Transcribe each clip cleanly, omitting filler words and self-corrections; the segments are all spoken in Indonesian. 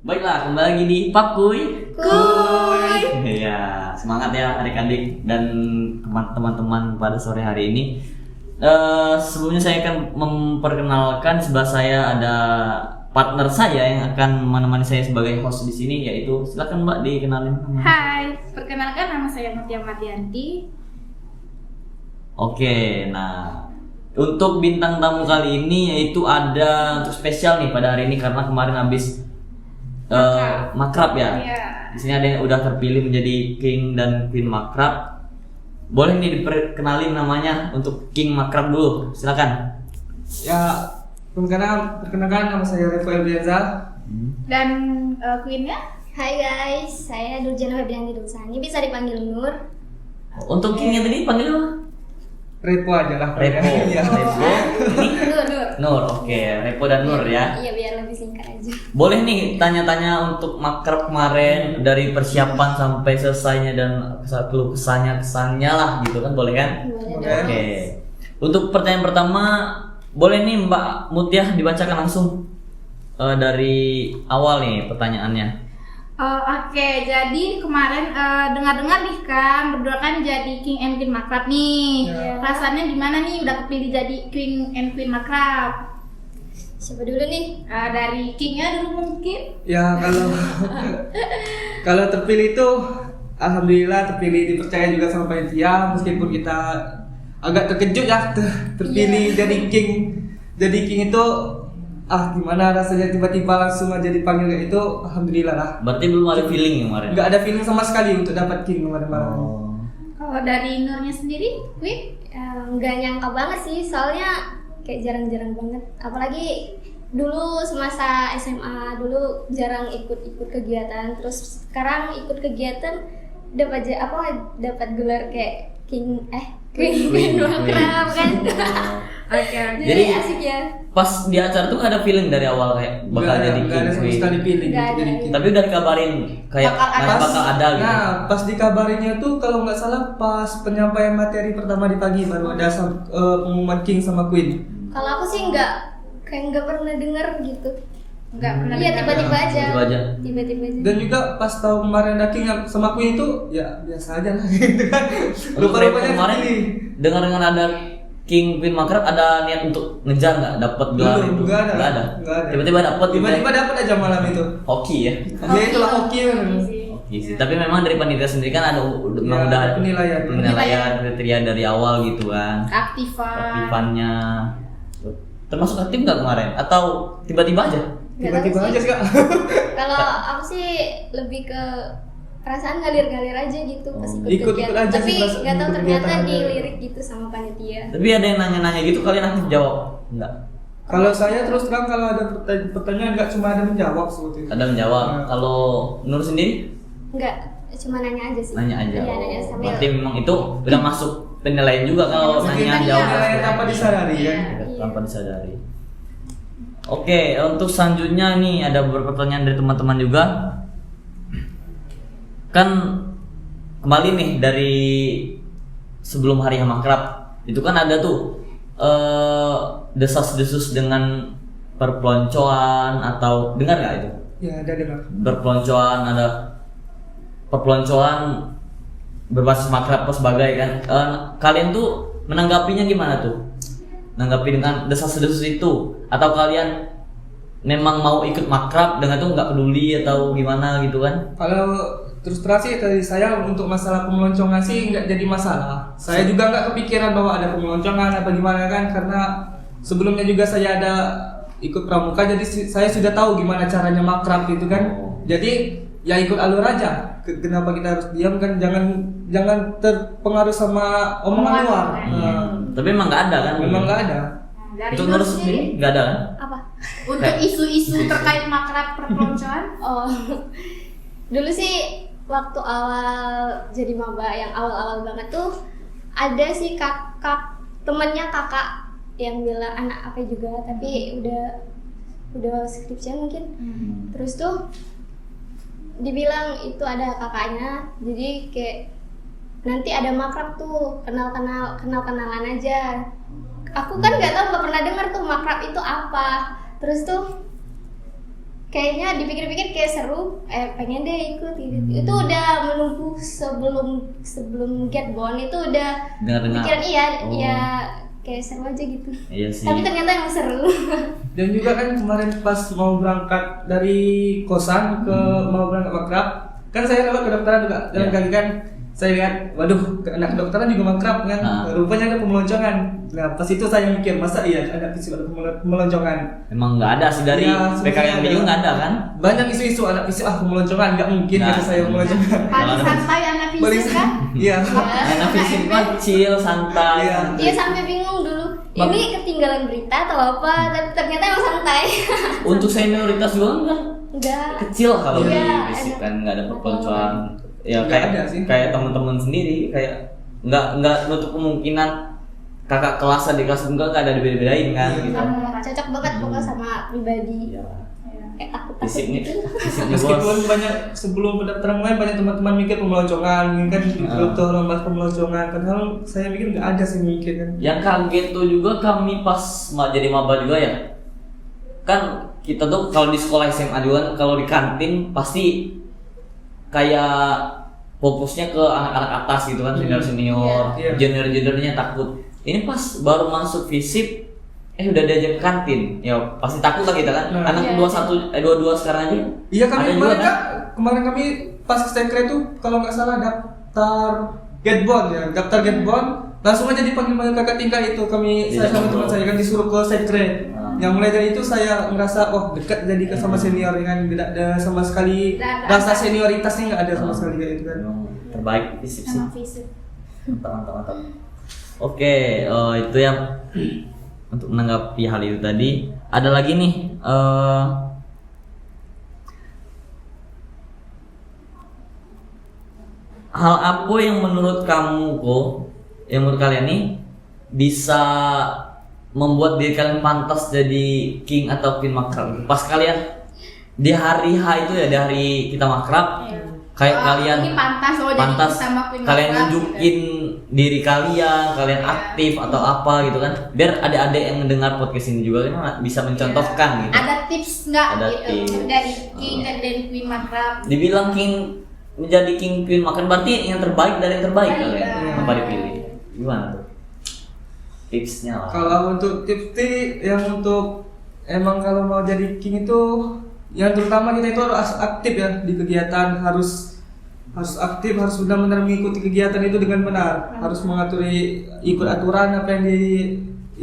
Baiklah, kembali lagi di Pakuy. Kuy. Ya, semangat ya adik-adik dan teman-teman pada sore hari ini. Sebelumnya saya akan memperkenalkan sebelah saya ada partner saya yang akan menemani saya sebagai host di sini, yaitu silakan Mbak dikenalin. Hai, perkenalkan nama saya Mutia Mardianti. Oke, nah untuk bintang tamu kali ini yaitu ada untuk spesial nih pada hari ini karena kemarin habis makrab ya. Iya. Di sini ada yang udah terpilih menjadi King dan Queen Makrab. Boleh nih diperkenalin namanya untuk King Makrab dulu, silakan. Ya, perkenalkan nama saya Revo Elbianza. Dan Queen-nya? Hai guys, saya Nurjana Febrianti Dursani, bisa dipanggil Nur. Untuk King yang tadi panggil apa? Revo aja lah. Repo. Ya. Repo. Ini Nur. Nur, oke. Repo dan Nur ya. Iya, biar lebih singkat aja. Boleh nih tanya-tanya untuk makrab kemarin dari persiapan sampai selesainya dan keluh kesannya lah gitu kan, boleh kan? Boleh. Oke. Untuk pertanyaan pertama, boleh nih Mbak Mutia dibacakan langsung dari awal nih pertanyaannya. Oke, jadi kemarin dengar-dengar nih kan berdua kan jadi King and Queen Makrab nih. Ya. Rasanya gimana nih udah kepilih jadi King and Queen Makrab? Siapa dulu nih? Dari King-nya dulu mungkin. Ya, kalau terpilih itu alhamdulillah terpilih, dipercaya juga sama panitia meskipun kita agak terkejut ya terpilih jadi king itu gimana rasanya tiba-tiba langsung aja dipanggil kayak itu, alhamdulillah lah. Berarti belum ada feeling kemarin? Nggak ada feeling sama sekali untuk dapat king kemarin-kemarin. Kalau dari Nurnya sendiri, Queen? Nggak nyangka banget sih, soalnya kayak jarang-jarang banget. Apalagi dulu semasa SMA dulu jarang ikut kegiatan, terus sekarang ikut kegiatan dapat gelar kayak Queen Makrab kan. Oke. Jadi asik ya. Pas di acara tuh ada feeling dari awal kayak bakal jadi Nggak ada King sama Queen. sekali pilih Nggak gitu, ada. jadi king. Tapi udah dikabarin kayak bakal ada gitu. Nah, pas dikabarinnya tuh kalau nggak salah pas penyampaian materi pertama di pagi baru ada pengumuman king sama queen. Kalau aku sih nggak pernah dengar gitu. Nggak pernah Iya, dengar. tiba-tiba aja. Tiba-tiba aja. Tiba-tiba aja. Dan juga pas tahu kemarin ada king sama queen itu ya biasa aja lah gitu kan. Rupa-rupanya kemarin terpilih. dengar ada King Queen Makrab ada niat untuk ngejar nggak dapat gelar itu? Nggak ada. Nggak ada. Nggak ada. Tiba-tiba dapat. Tiba-tiba dapat aja malam itu. Hoki ya. Ya itulah hoki kan. Hoki sih. Tapi memang dari panitia sendiri kan ada memang Ya, udah penilaian. kriteria dari awal gitu kan. Aktifannya. Termasuk aktif nggak kemarin? Atau tiba-tiba aja? Nggak Tiba-tiba tahu aja sih. sih Kak. Kalau aku sih lebih ke perasaan ngalir-ngalir aja gitu pas ikut Ikut kegiatan. aja Tapi sih pas nggak tahu ikut ternyata kegiatan. dilirik gitu sama panitia. Tapi ada yang nanya-nanya gitu, kalian aktif jawab? Enggak. Kalau saya terus terang kalau ada pertanyaan nggak cuma ada menjawab seperti itu. Ada menjawab. Nah. Kalau Nur sendiri Nggak, cuma nanya aja sih. nanya aja. Iya, nanya sambil. Berarti memang itu udah masuk penilaian juga kalau Masuk nanya penilaian. jawab. Penilaian tanpa disadari kan. Iya. Tanpa disadari. Oke, untuk selanjutnya nih ada beberapa pertanyaan dari teman-teman juga. Kan kembali nih dari sebelum hari Makrab itu kan ada tuh desas-desus dengan perpeloncoan atau dengar nggak itu? Ya ada dengar. Berpeloncoan, ada perpeloncoan berbasis makrab atau sebagai kan. Kalian tuh menanggapinya gimana tuh? Menanggapi dengan desas-desus itu atau kalian memang mau ikut makrab dengan tuh nggak peduli atau gimana gitu kan? Kalau terus terang sih dari saya untuk masalah pemeloncongan sih nggak jadi masalah. Saya juga nggak kepikiran bahwa ada pemeloncongan apa gimana kan, karena sebelumnya juga saya ada ikut pramuka, jadi saya sudah tahu gimana caranya makrab gitu kan. Jadi ya ikut alur aja. Kenapa kita harus diam kan? Jangan terpengaruh sama omongan luar. Nah, Tapi memang nggak ada kan? memang nggak ada. Dari Untuk Nur Nur sendiri, sendiri nggak ada kan? Apa? untuk isu-isu terkait makrab perpeloncoan, Oh, dulu sih waktu awal jadi maba yang awal-awal banget tuh ada sih temennya kakak yang bilang anak apa juga, tapi udah skripsian mungkin. Terus tuh dibilang itu ada kakaknya, jadi kayak nanti ada makrab tuh, kenal-kenalan aja. Aku kan nggak tahu, nggak pernah dengar tuh makrab itu apa. Terus tuh kayaknya dipikir-pikir kayak seru, pengen deh ikut gitu. Itu udah menunggu sebelum get bond itu udah Dengar-dengar. pikiran Oh. ya kayak seru aja gitu. Iya sih. Tapi ternyata emang seru. Dan juga kan kemarin pas mau berangkat dari kosan ke mau berangkat makrab, kan saya lewat kedokteran juga. Jalan Iya. kaki kan saya lihat, waduh, anak kedokteran juga makrab kan. Rupanya ada pemeloncongan. Nah, pas itu saya mikir, masa iya ada fisip ada pemeloncongan. Emang nggak ada sih dari Iya, PKM sebenarnya juga nggak ada kan? Banyak isu-isu anak fisip pemeloncongan, nggak mungkin Nah. kata saya pemeloncongan. Paling santai anak Paling fisik kan. Iya. Anak fisik mah chill, santai. Iya. Iya sampai bingung dulu. Ini ketinggalan berita atau apa? Tapi ternyata emang santai. Untuk senioritas juga kan Enggak. kecil kalau di Iya, fisik enak. kan nggak ada perpeloncoan. Ya Nggak kayak ada sih. kayak teman-teman sendiri kayak nggak nutup kemungkinan kakak kelas di kelas enggak ada dibeda-bedain kan Iya. gitu. Cocok banget pokoknya sama pribadi. Iya. Kayak takut Fisiknya, gitu. fisiknya Meskipun bos. banyak sebelum pendaftaran mulai banyak teman-teman mikir pemeloncongan, kan dokter orang bahas pemeloncongan, padahal saya mikir nggak ada sih mikir kan. Yang kaget tuh juga kami pas jadi maba juga ya. Kan kita tuh kalau di sekolah SMA juga kalau di kantin pasti kayak fokusnya ke anak-anak atas gitu kan, senior-senior, Iya. junior-juniornya takut. Ini pas baru masuk FISIP udah diajak ke kantin. Ya pasti takut lah kita kan. Nah. Anak Iya. 22 sekarang aja. Iya Ada kami juga kemarin kan? Kak, kemarin kami pas ke sekre itu kalau nggak salah daftar getbond ya, daftar getbond langsung aja dipanggil kakak tingkat itu kami Iya, saya sama betul. teman saya kan disuruh ke sekre. Yang mulai dari itu saya ngerasa oh dekat jadi ke sama senior kan tidak ada sama sekali Nggak ada rasa apa. senioritasnya nggak ada sama sekali kayak itu kan. Emang terbaik FISIP sih. Sama fisik. Mantap. Oke, itu ya untuk menanggapi hal itu tadi. Ada lagi nih, hal apa yang menurut kamu yang menurut kalian nih bisa membuat diri kalian pantas jadi king atau queen makrab? Pas kalian di hari H itu ya, di hari kita makrab, kayak kalian ini pantas jadi pantas sama queen kalian makrab, nunjukin diri kalian aktif atau apa gitu kan, biar adik-adik yang mendengar podcast ini juga kan bisa mencontohkan gitu. Ada tips nggak Ada gitu, tips. dari king dan dari queen makrab? Dibilang king, menjadi king queen makan berarti yang terbaik dari yang terbaik Iya. kalian apa dipilih, gimana tuh tipsnya lah? Kalau untuk tips yang untuk emang kalau mau jadi king itu yang terutama kita itu harus aktif ya di kegiatan, harus aktif, harus benar-benar mengikuti kegiatan itu dengan benar, harus ikut aturan apa yang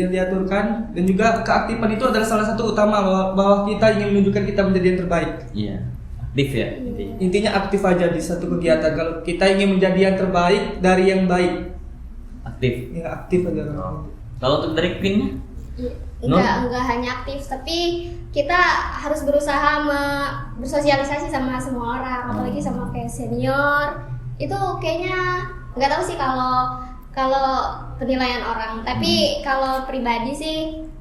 diaturkan, dan juga keaktifan itu adalah salah satu utama bahwa kita ingin menunjukkan kita menjadi yang terbaik. Iya, aktif ya intinya. Intinya aktif aja di satu kegiatan. Kalau kita ingin menjadi yang terbaik dari yang baik, Aktif. ya aktif aja. Kalau untuk dari queennya? Enggak hanya aktif, tapi kita harus berusaha bersosialisasi sama semua orang, apalagi sama kayak senior. Itu kayaknya nggak tahu sih kalau penilaian orang, tapi kalau pribadi sih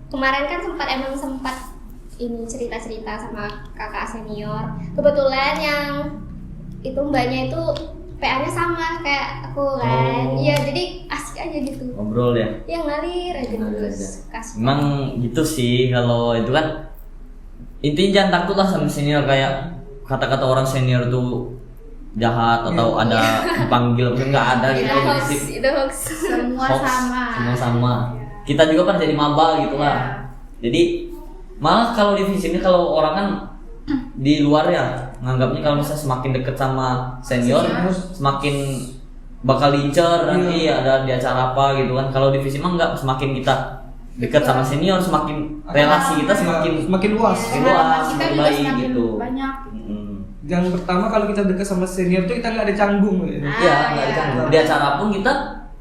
kemarin kan sempat ini cerita-cerita sama kakak senior. Kebetulan yang itu mbaknya itu PA-nya sama kayak aku kan. Iya, jadi asik aja gitu. Ngobrol ya. Ya ngalir aja Ngalir terus aja. kasih. Emang gitu sih, kalau itu kan intinya jangan takut lah sama senior, kayak kata-kata orang senior tuh jahat atau ada dipanggil, nggak ada gitu. Itu hoax, Fisip. itu hoax. Semua Hoax, sama. semua sama. Kita juga kan jadi maba gitu Iya. lah. Jadi malah kalau di FISIP ini kalau orang kan di luar ya nganggapnya kalau misalnya semakin deket sama senior semakin bakal lincer nanti ada di acara apa gitu kan. Kalau di FISIP mah enggak, semakin kita dekat sama senior semakin relasi kita semakin luas. Semakin Pengalaman luas, kita semakin juga baik semakin gitu. banyak. Yang pertama kalau kita dekat sama senior tuh kita nggak ada canggung gitu. Iya, nggak iya. dicanggung. Di acara pun kita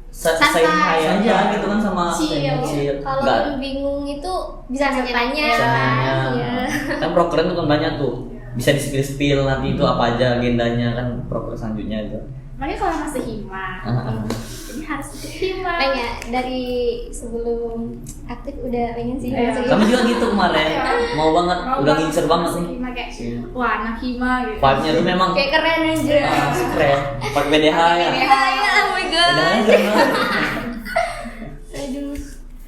Santai. say hi aja gitu kan sama Chill. senior. Kalau Nggak bingung itu bisa nanya-nanya. bisa nanya. Iya. Kan prokernya tuh kan banyak tuh, bisa di spill nanti itu apa aja agendanya kan, proker selanjutnya itu. Makanya kalau masih hima, ini harus ikut hima. Pengen dari sebelum aktif udah pengen sih Iya. masuk Kami hima. juga gitu kemarin, mau banget, udah ngincer banget masuk nih. hima kayak, Iya. wah anak hima gitu. Vibe-nya tuh memang Kayak keren aja. keren. Pakai BDH ya. Iya, oh my god. BDH keren banget. Aduh.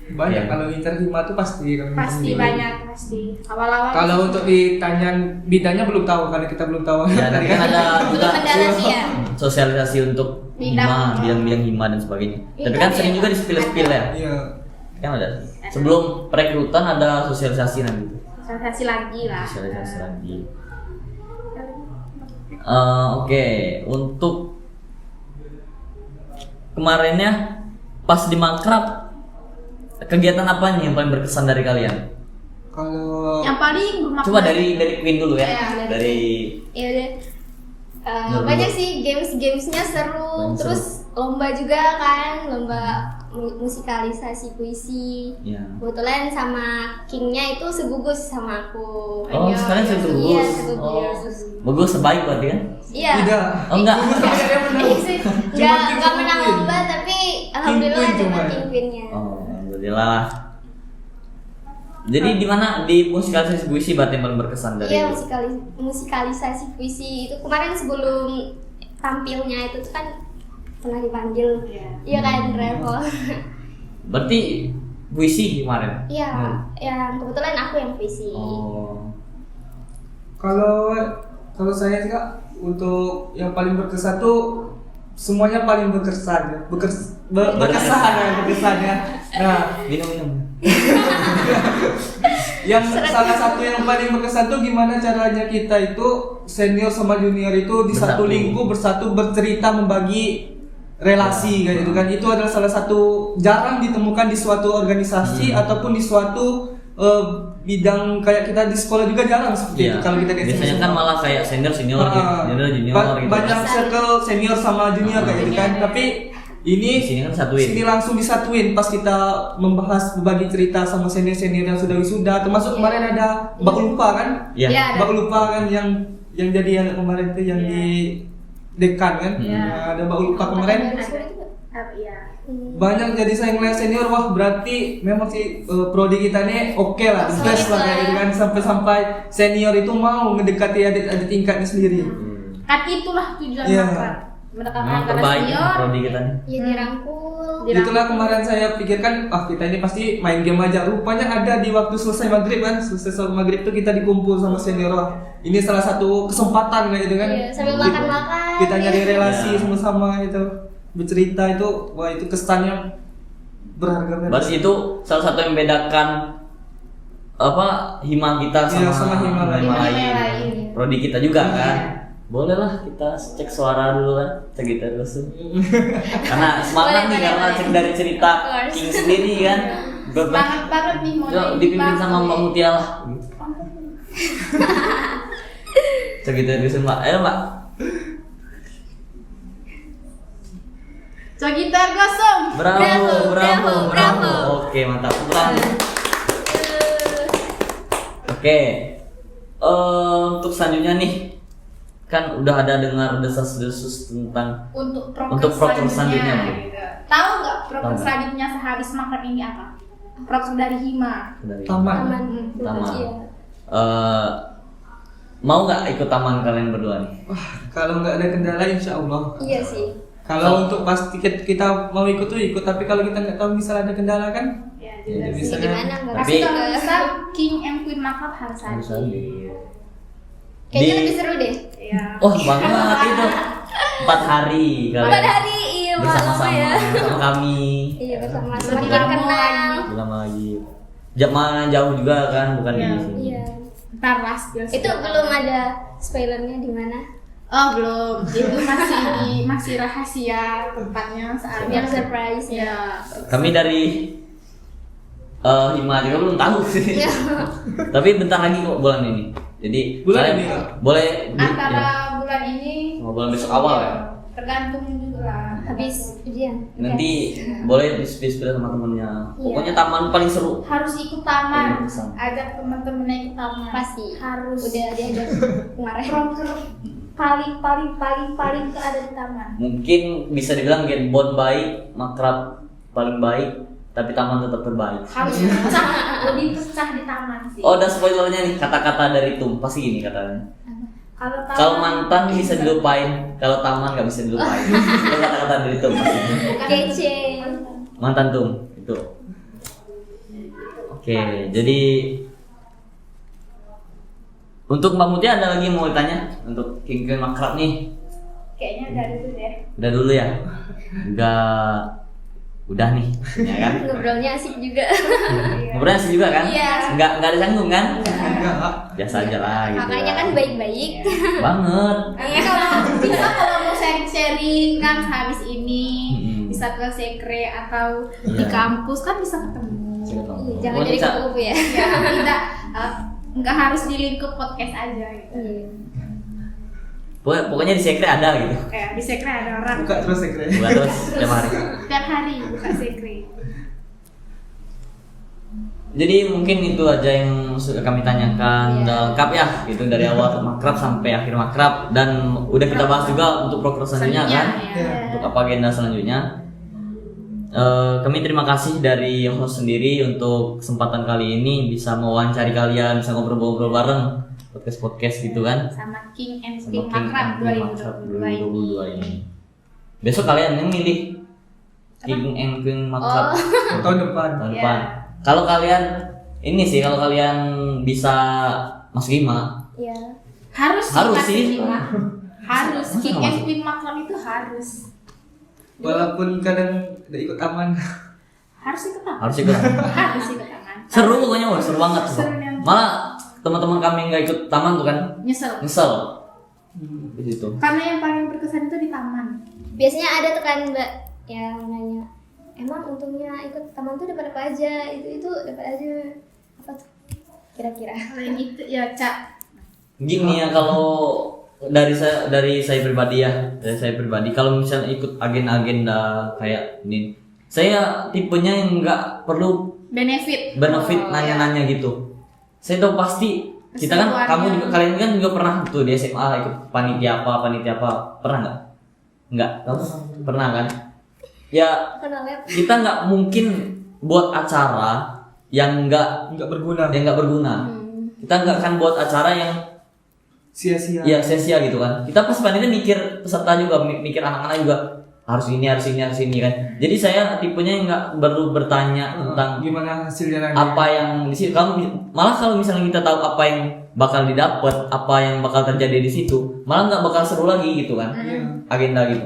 Banyak Oke. kalau inter hima tuh pasti kalau Pasti hima. banyak pasti. Awal-awal. Kalau untuk ditanya bidangnya belum tahu karena kita belum tahu. Ya, tapi kan ada juga Belum mendalami ya. sosialisasi untuk Bidang. bidang hima dan sebagainya. Iya, Tapi kan iya. sering juga di spill ya. Iya. Kan ada. Sebelum perekrutan ada sosialisasi nanti. Sensasi lagi lah. Sosialisasi lagi. Oke, untuk kemarinnya pas di Makrab kegiatan apa nih yang paling berkesan dari kalian? Kalau Yang paling bermakna. Coba dari Queen dulu ya. Iya, Dari Ya udah. Menurut Banyak lu? sih gamesnya seru, Paling terus lomba juga kan, lomba musikalisasi puisi. ya. Kebetulan sama Kingnya itu segugus sama aku. Oh, Iya, sekalian iya. segugus. Iya, Oh. segugus. Bagus sebaik berarti kan? Iya. tidak. Oh enggak. Dia menang. Iya sih. Cuma Nggak King menang Queen. lomba tapi alhamdulillah Queen ada cuma. King Queen-nya. Oh, alhamdulillah lah. Jadi di mana di musikalisasi puisi berarti yang paling berkesan dari Iya, musikalisasi puisi itu kemarin sebelum tampilnya itu tuh kan pernah dipanggil. Iya. Iya kan, Revo. Berarti puisi kemarin. Iya, yang kebetulan aku yang puisi. Oh. Kalau saya sih Kak, untuk yang paling berkesan tuh semuanya paling berkesan ya. Berkesan ya. Nah, Minum. yang salah satu yang paling berkesan tuh gimana caranya kita itu senior sama junior itu di satu Bersatu. lingkup bersatu bercerita membagi relasi kayak gitu kan. Itu adalah salah satu jarang ditemukan di suatu organisasi ataupun di suatu bidang kayak kita di sekolah juga jarang seperti itu kalau kita di biasanya SMA. kan malah kayak senior gitu, junior gitu. Banyak circle senior sama junior kayak gitu kan. Tapi ini Di sini kan disatuin. sini langsung disatuin pas kita membahas berbagi cerita sama senior-senior yang sudah wisuda. Termasuk kemarin ada Mbak Lupa kan? Iya. Iya. Mbak Lupa kan yang jadi yang kemarin itu yang di dekan kan? Iya. Nah, ada Mbak Lupa kemarin. Iya. Banyak jadi saya ngeliat senior, wah berarti memang sih prodi kita ini oke lah, the best lah kayak gitu kan, sampai senior itu mau ngedekati adik-adik tingkatnya sendiri. Kan itulah tujuan Iya. makrab. Mendekatkan Memang antara terbaik senior. prodi kita nih. Ya dirangkul. Itulah kemarin saya pikirkan, kita ini pasti main game aja. Rupanya ada di waktu selesai maghrib kan, selesai maghrib tuh kita dikumpul sama senior. Wah, ini salah satu kesempatan kayak gitu kan. Iya, sambil Kita- makan-makan, Kita nyari ya. relasi Iya. sama-sama itu, bercerita itu, wah itu kesannya berharga banget. Berarti itu salah satu yang membedakan apa hima kita Iya, sama, sama hima lain. lain. Prodi kita juga kan. Boleh lah kita cek suara dulu kan, cek kita dulu sih. Karena semangat nih Boleh, karena boleh. cek dari cerita Of course. King sendiri kan. Semangat banget nih mau Yuk jadi dipimpin bang. sama Mbak Mutia lah. Cek kita dulu Mbak. Ayo Mbak. Cogitar gosong. Bravo. Bravo. Oke mantap. Oke. Untuk selanjutnya nih kan udah ada dengar desas-desus tentang Untuk Untuk proker selanjutnya, Bu. gitu. Tahu nggak Tahu proker nggak? selanjutnya sehabis makrab ini apa? Proker dari hima. dari Taman. Taman. Taman. Iya. Mau nggak ikut taman kalian berdua nih? Wah, kalau nggak ada kendala insya Allah. Iya sih. Kalau untuk pas tiket kita mau ikut tuh ikut, tapi kalau kita nggak tahu misalnya ada kendala kan, Ya, Ya, juga bisa sih. Bisa gimana nggak Tapi bisa. kalau bisa King and Queen makrab harus Harus hadir. hadir. Kayaknya Di- lebih seru deh. Iya. Oh banget itu 4 hari kalian 4 hari, iya lama bersama-sama ya. sama kami. Iya bersama Lebih semakin lama kenal. lagi. Lama lagi. Zaman jauh juga kan, bukan Iya. di sini. Iya. Ntar lah spill. Itu belum ada spoilernya di mana? Oh belum. Itu masih rahasia tempatnya saat Biar surprise ya. Ya. Kami dari Hima juga belum tahu sih. Iya. Tapi bentar lagi kok bulan ini. Jadi Bulan kalian ini, Kak? boleh Antara ya, bulan ini. bulan besok awal ya. Tergantung juga lah. Habis ujian. Nanti boleh di-spill sama temennya. Iya. Pokoknya taman paling seru. Harus ikut taman. Iya, sama. Ajak teman-temannya ikut taman. Pasti. Harus. Udah diajak kemarin. Proker paling ke ada di taman. Mungkin bisa dibilang Gen Bond baik, Makrab paling baik, tapi taman tetap terbaik. Harus pecah, lebih pecah di taman sih. Oh, ada spoilernya nih, kata-kata dari Tum. Pasti gini katanya. Kalau taman, Kalau mantan bisa dilupain, kalau taman nggak bisa dilupain. Itu kata-kata dari Tum pasti. Kece. Mantan Tum itu. Oke, jadi untuk Mbak Mutia ada lagi yang mau ditanya untuk King Makrab nih? Kayaknya dari itu deh. Udah dulu ya? Udah nih, ya kan? Ngobrolnya asik juga. Ngobrolnya sih juga kan? Iya. Nggak ada canggung kan? Enggak. Biasa aja lah gitu. Kakaknya kan baik-baik. Banget. Bisa kalau mau sharing-sharing kan habis ini bisa ke sekre atau di Iya. kampus kan bisa ketemu. Iya, jangan Pokoknya jadi Ca- kupu-kupu ya. Ya, tidak nggak harus di lingkup podcast aja gitu. Iya. Pokoknya di sekre ada gitu. Kayak di sekre ada orang Buka terus ya keren. Bukan terus tiap hari. tiap hari buka sekre. Jadi mungkin itu aja yang sudah kami tanyakan. Iya. Udah lengkap ya, gitu dari awal makrab sampai akhir makrab, dan udah kita bahas juga untuk proker selanjutnya kan, ya. untuk apa agenda selanjutnya. Kami terima kasih dari host sendiri untuk kesempatan kali ini bisa mewawancari kalian, bisa ngobrol-ngobrol bareng podcast gitu kan. Sama King and Sama Queen King Makrab and Queen Makrab 2022 ini. Besok kalian yang milih King and Queen Makrab Tahun depan. tahun Iya. depan. Kalau kalian ini sih, kalau kalian bisa masuk IMA, Iya. Harus sih. Harus Masa King nggak and masuk? Queen Makrab itu harus Walaupun kadang tidak ikut taman. harus ikut taman. harus ikut. Harus ikut taman. Seru pokoknya, wah, seru banget. Seru banget. Malah teman-teman kami yang nggak ikut taman tuh kan Nyesel. nyesel di situ. Karena yang paling berkesan itu di taman. Biasanya ada tuh kan Mbak yang nanya, emang untungnya ikut taman tuh dapat apa aja? Itu dapat aja apa tuh? Kira-kira. Selain itu ya Cak. Gini ya, kalau dari saya pribadi kalau misalnya ikut agenda kayak ini, saya tipenya yang nggak perlu Benefit. nanya-nanya gitu. Saya tahu pasti kita kan, Keseruannya. kamu juga, kalian kan juga pernah tuh di SMA ikut panitia apa, pernah nggak? Nggak, kamu pernah kan? Ya Kenal ya? kita nggak mungkin buat acara yang nggak Enggak berguna. Kita nggak akan buat acara yang sia-sia. ya sia-sia gitu kan. Kita pas panitia mikir peserta juga, mikir anak-anak juga harus ini kan. Jadi saya tipenya yang nggak perlu bertanya tentang Gimana hasilnya nanti? apa yang di situ. Malah kalau misalnya kita tahu apa yang bakal didapat, apa yang bakal terjadi di situ, malah nggak bakal seru lagi gitu kan. Iya. Agenda gitu.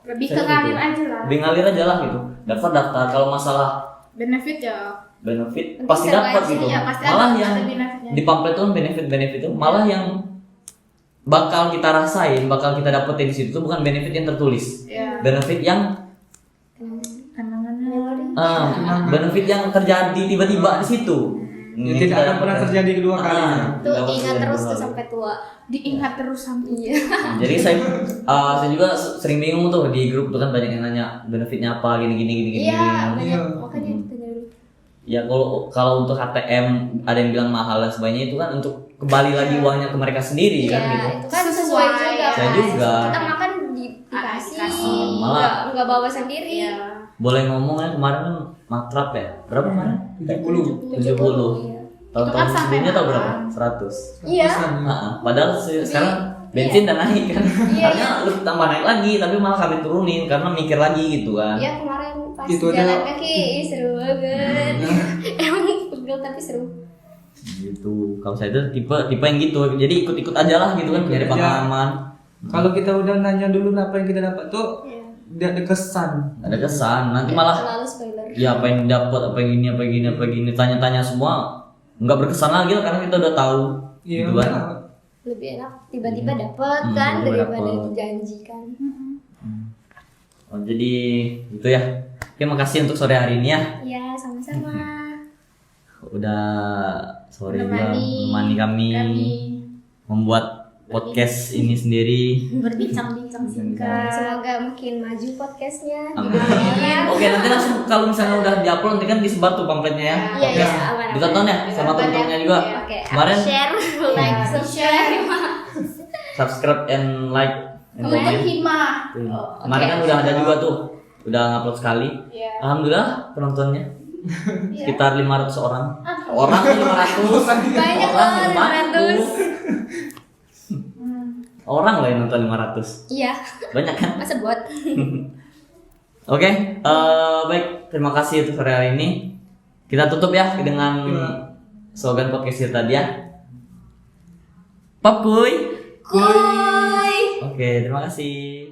Lebih Saya ke ngalir gitu. aja lah. Lebih ngalir aja lah gitu. Daftar. Kalau masalah Benefit ya. benefit Nanti pasti seru dapat aja, gitu. iya, pasti Malah ada yang benefitnya. di pamflet itu benefit itu malah yang bakal kita rasain, bakal kita dapetin di situ tuh bukan benefit yang tertulis. Ya. Benefit yang Kenangan. benefit yang terjadi tiba-tiba di situ. Ya, tidak akan pernah terjadi kedua kali. Tuh ingat terus tuh sampai tua. Diingat terus sampai. Iya. Jadi saya juga sering bingung tuh di grup tuh kan, banyak yang nanya benefitnya apa gini. Iya, banyak. Iya. Makanya tanya dulu. Ya kalau untuk HTM ada yang bilang mahal dan sebagainya, itu kan untuk kembali lagi uangnya ke mereka sendiri Iya, kan gitu. itu kan sesuai Sesuai. juga. Saya Mas. juga. Kita makan dikasih. Dikasih. Malah. Nggak bawa sendiri. Iya. Boleh ngomong ya, kemarin kan makrab ya. Berapa kemarin? 70. 70. Iya. Tahun-tahun Itu kan sampai sebelumnya tahu mahal. berapa? 100. Iya. Padahal sekarang bensin udah naik kan. Iya, Harusnya lu tambah naik lagi, tapi malah kami turunin karena mikir lagi gitu kan. Iya, kemarin pas Itu jalan ada- kaki seru banget. Emang pegel tapi seru. Gitu. Kalau saya itu tipe yang gitu. Jadi ikut-ikut aja lah gitu kan, nyari Aja. pengalaman. Kalau kita udah nanya dulu apa yang kita dapat tuh, Iya. tidak ada kesan. Ada kesan. Nanti malah Terlalu spoiler. ya apa yang dapat, apa yang gini, tanya-tanya semua nggak berkesan lagi lah karena kita udah tahu. Iya. Gitu kan. benar. Lebih enak tiba-tiba dapet kan tiba-tiba daripada dapet. dijanjikan. Oh, jadi itu ya. Oke, makasih untuk sore hari ini ya. Iya, sama-sama. Udah sore juga Menemani menemani kami membuat podcast ini sendiri. berbincang-bincang singkat. Semoga makin maju podcastnya. Amin. Didoain. Oke, nanti langsung kalau misalnya udah diupload nanti kan disebar tuh pamfletnya ya. Iya, Oke. iya, aman. Ditonton ya sama teman-temannya juga. Oke, Kemarin share, like, Iya, subscribe. subscribe and like and Untuk comment. himah. Tuh. Oh, Kemarin kan udah ada juga tuh. Udah ngupload sekali. Iya. Alhamdulillah penontonnya Iya. sekitar 500 orang. Orang 500. Banyak Orang loh, 500. Orang loh yang nonton 500. Iya, Banyak kan? masa buat. Oke, baik. Terima kasih untuk sore hari ini. Kita tutup ya dengan Iya. slogan podcast tadi ya. Pop kuy. Kuy. Oke, terima kasih.